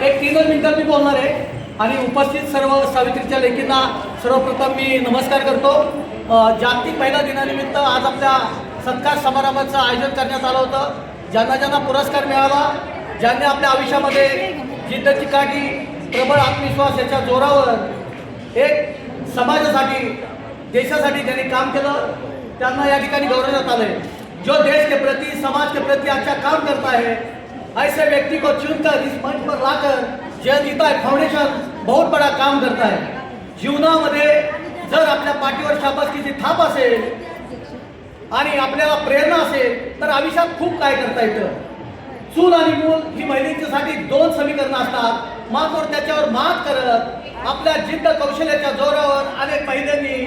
एक 3 मिनिटात मी बोलणार आहे आणि उपस्थित सर्व सावित्रीच्या लेकींना सर्वप्रथम मी नमस्कार करतो। जागतिक महिला दिनानिमित्त आज आपल्या सत्कार समारंभाचं आयोजन करण्यात आलं होतं। ज्यांना ज्यांना पुरस्कार मिळाला, ज्यांनी आपल्या आयुष्यामध्ये जिद्द चिकाटी प्रबळ आत्मविश्वास याच्या जोरावर एक समाजासाठी देशासाठी ज्यांनी काम केलं त्यांना या ठिकाणी गौरवण्यात आले। जो देश के प्रति समाज के प्रति अच्छा काम करता है ऐसे व्यक्ति को चुनकर इस मंच पर लाकर जयनीता फाउंडेशन बहुत बड़ा काम करता है। जीवनामध्ये जर आपल्या पाठीवर शाबासकीची थाप असेल आणि आपल्याला प्रेरणा असेल तर आयुष्यात खूप काय करता येतं। चूल आणि मूल ही महिलांच्यासाठी 2 समीकरणं असतात। मात्र त्याच्यावर मात करत आपल्या जिद्द कौशल्याच्या जोरावर अनेक महिलांनी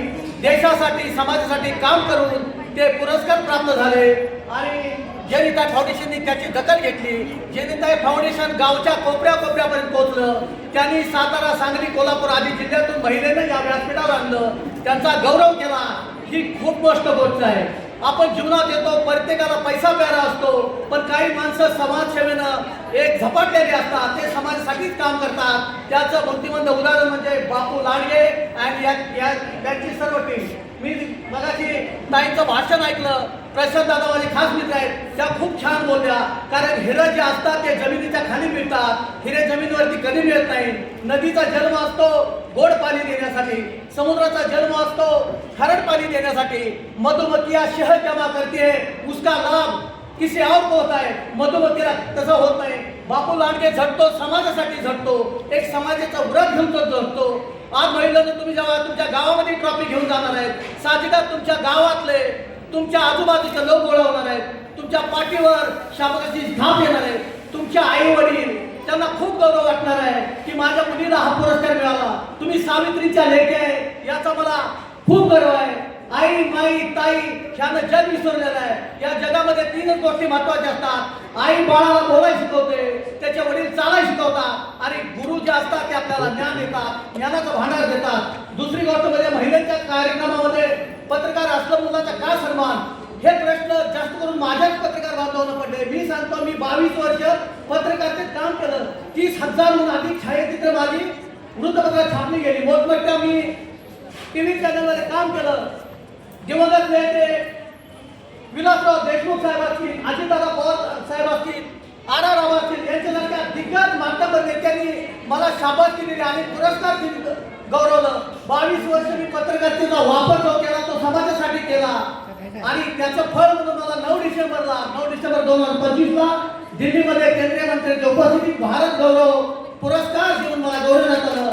देशासाठी समाजासाठी काम करून ते पुरस्कार प्राप्त झाले आणि जयनीता फाउंडेशनने त्याची दखल घेतली। जयनीता फाउंडेशन गावच्या कोपऱ्यापर्यंत पोहोचलं। त्यांनी सातारा, सांगली, कोल्हापूर आदी जिल्ह्यातून महिलांना या व्यासपीठावर आणलं, त्यांचा गौरव केला। ही खूप गोष्ट आहे। आपण जीवनात येतो, प्रत्येकाला पैसा प्यारा असतो, पण काही माणसं समाजसेवेनं एक झपाटलेले असतात, ते समाजासाठीच काम करतात। त्याचं मूर्तिमंत उदाहरण म्हणजे बापू लांडगे आणि त्यांची सर्व टीम। मी मगाशी ताईंचं भाषण ऐकलं, प्रशांत दादा माझे खास मित्र आहेत, त्या खूप छान बोलल्या। कारण हिरे जे असतात ते जमिनीच्या खाली मिळतात, हिरे जमिनीवरती कधी मिळत नाही। नदीचा जन्म असतो गोड पाणी देण्यासाठी, समुद्राचा जन्म असतो खारट पाणी देण्यासाठी। मधुमक्खियां शहद जमा करती है, उसका लाभ किसी और को होता है, मधुमक्खीला तसं होत नाही। बापू लांडगे झटतो, समाजासाठी झटतो, एक समाजाचं व्रत घेऊन तो झटतो। आज महिलांना तुम्ही जेव्हा तुमच्या गावामध्ये ट्रॉफी घेऊन जाणार आहेत, साहजिकच तुमच्या गावातले तुमच्या आजूबाजूचे लोक गोळवणार आहेत, तुमच्या पाठीवर शाबासकीची थाप येणार आहे। तुमच्या आई वडील त्यांना खूप गौरव वाटणार आहे की माझ्या मुलीला हा पुरस्कार मिळाला, तुम्ही सावित्रीच्या लेकी आहे याचा मला खूप गर्व आहे। आई, माई, ताई ह्यानं जग विसरलेलं आहे। या जगामध्ये 3च गोष्टी महत्त्वाच्या असतात। आई बाळाला बोलायला शिकवते, त्याचे वडील चालायला शिकवतात आणि गुरु जे असतात ते आपल्याला ज्ञान देतात, ज्ञानाचं भांडार देतात। दुसरी गोष्ट म्हणजे महिलांच्या कार्यक्रमामध्ये पत्रकार असलं मुलाचा का सन्मान, हे प्रश्न जास्त करून माझ्याच पत्रकार बांधवांना पडले। मी सांगतो, मी 22 वर्ष पत्रकारितेत काम केलं। 30,000हून अधिक छायाचित्र माझी वृत्तपत्रात छापली गेली। मोठमोठ्या मी टीव्ही चॅनलमध्ये काम केलं। दिवंगत नेते विलासराव देशमुख साहेब असतील, अजितदादा पवार साहेब असतील, आर.आर. राव असतील, यांच्यासारख्या दिग्गज मान्यवर नेत्यांनी मला शाबासकी दिली आणि पुरस्कार दिले, गौरवलं। 22 वर्ष मी पत्रकारितेचा वापर जो केला तो समाजासाठी केला आणि त्याचं फळ म्हणून मला 9 डिसेंबर 2025ला दिल्लीमध्ये केंद्रीय मंत्र्यांच्या उपस्थितीत भारत गौरव पुरस्कार देऊन मला गौरवण्यात आलं।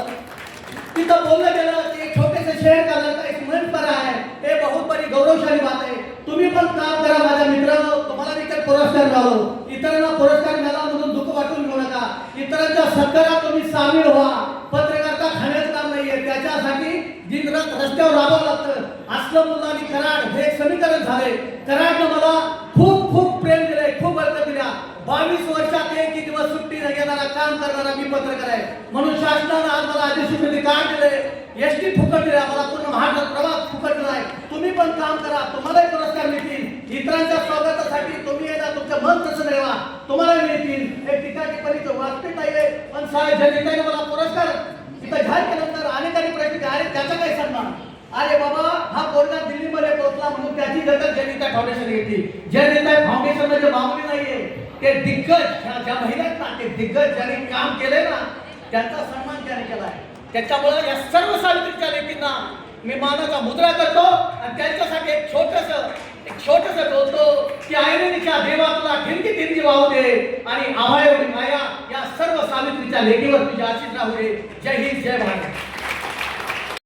तिथं बोललं गेलं की एक छोटेसे शेअर करण्याचा एक मंच पर आहे, हे बहुत बड़ी गौरवशाली बात आहे। तुम्ही पण काम करा माझ्या मित्रांनो, तुम्हाला देखील पुरस्कार मिळालो। इतरांना पुरस्कार मिळाला म्हणून दुःख वाटून घेऊ नका, इतरांच्या सत्कारात तुम्ही सामील व्हा। पत्रकारिता खाण्याचं काम नाहीये, त्याच्यासाठी दिनरात रस्त्यावर राहावं लागतं। असलं मुलांनी कराड हे एक समीकरण झाले। कराडनं मला खूप खूप प्रेम दिलंय, खूप बळकटी दिल्या। 22 वर्षात एक दिवस सुट्टी न घेणारा काम करणारा मी पत्रकार आहे, म्हणून शासनानं आज मला आदेशून कार्ड दिले, एसटी फुकट दिला, मला पूर्ण महाराष्ट्र प्रवास फुकट दिलाय। तुम्ही पण काम करा, तुम्हालाही पुरस्कार मिळतील। इतरांच्या स्वागतासाठी तुम्ही येणार, तुमचं मन तसं ठेवा, तुम्हाला मिळतील। एक टीकाटिप्पणीचं वास्तविक नाहीये, पण साहेब जयनीताईने मला पुरस्कार इथं जाहीर केल्यानंतर अनेकांनी प्रश्न केले, अरे त्याचा काय सन्मान? अरे बाबा, हा पोरगा दिल्लीमध्ये पोहोचला म्हणून त्याची दखल जयनीता फाउंडेशन घेतली। जयनीता फाउंडेशन म्हणजे मामूली नाहीये, ते दिग्गज ज्या महिला आहेत ना, ते दिग्गज ज्यांनी काम केलंय ना, त्यांचा सन्मान त्याने केलाय। त्याच्यामुळे या सर्व सावित्रीच्या लेकींना मी मानाचा मुद्रा करतो आणि त्यांच्यासाठी एक छोटंसं बोलतो की ऐरणीच्या देवा तुला ठिणकी ठिणकी वाहू दे आणि आभाळ एवढी माया या सर्व सावित्रीच्या लेकीवर तुझे आशीष राहू दे। जय हिंद, जय भारत।